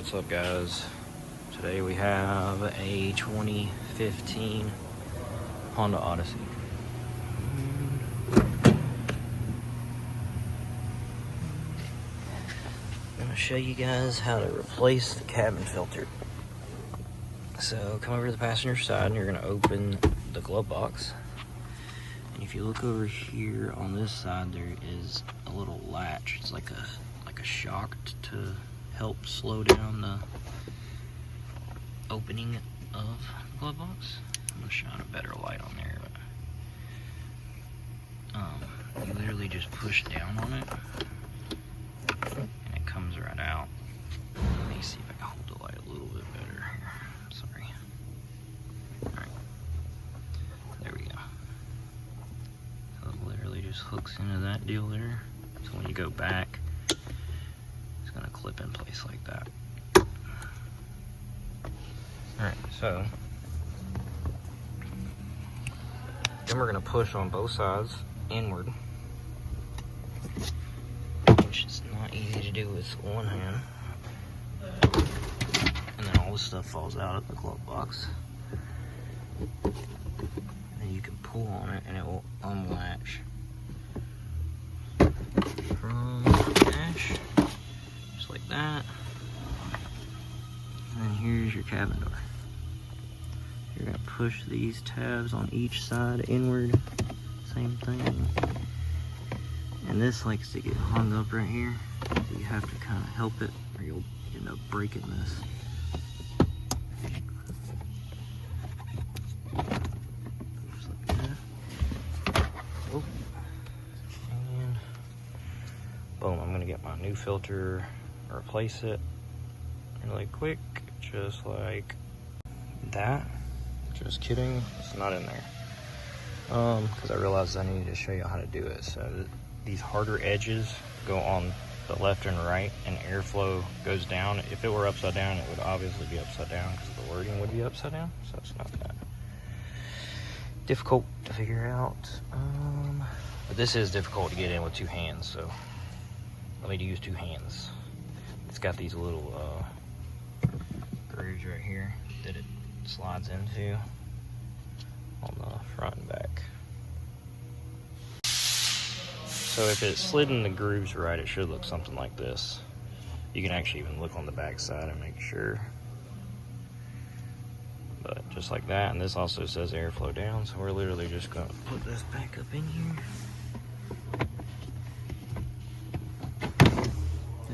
What's up, guys? Today we have a 2015 Honda Odyssey. I'm gonna show you guys how to replace the cabin filter. So come over to the passenger side and you're gonna open the glove box. And if you look over here on this side, there is a little latch. It's like a shock to help slow down the opening of the glove box. I'm gonna shine a better light on there, but you literally just push down on it and it comes right out. Let me see if I can hold the light a little bit better here. Sorry. Alright. There we go. So it literally just hooks into that deal there. So when you go back, it's gonna clip in place like that. Alright, so then we're going to push on both sides inward, which is not easy to do with one hand. And then all the stuff falls out of the glove box. And then you can pull on it and it will unlatch from the dash, just like that. And then here's your cabin door. You're gonna push these tabs on each side inward, same thing. And this likes to get hung up right here, so you have to kind of help it or you'll end up breaking this. Just like that. Oh. And boom, I'm gonna get my new filter, replace it really quick, just like that. Just kidding, it's not in there. Because I realized I needed to show you how to do it. So these harder edges go on the left and right, and airflow goes down. If it were upside down, it would obviously be upside down because the wording would be upside down. So it's not that difficult to figure out. But this is difficult to get in with two hands, so I need to use two hands. It's got these little grooves right here that it slides into on the front and back. So if it slid in the grooves right, it should look something like this. You can actually even look on the back side and make sure. But just like that, and this also says airflow down, so we're literally just gonna put this back up in here.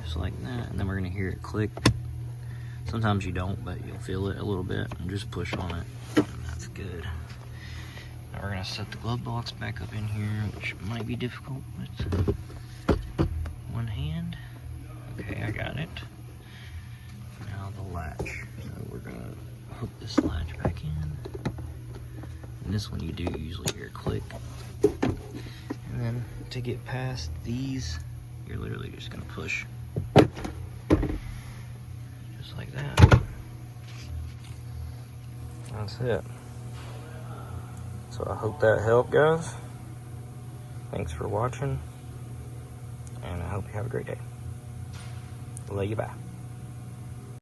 Just like that, and then we're gonna hear it click. Sometimes you don't, but you'll feel it a little bit, and just push on it, and that's good. Now we're gonna set the glove box back up in here, which might be difficult with one hand. Okay, I got it. Now the latch. So we're gonna hook this latch back in. And this one you do usually hear a click. And then to get past these, you're literally just gonna push. Like that. That's it. So I hope that helped, guys. Thanks for watching, and I hope you have a great day. Love you, bye.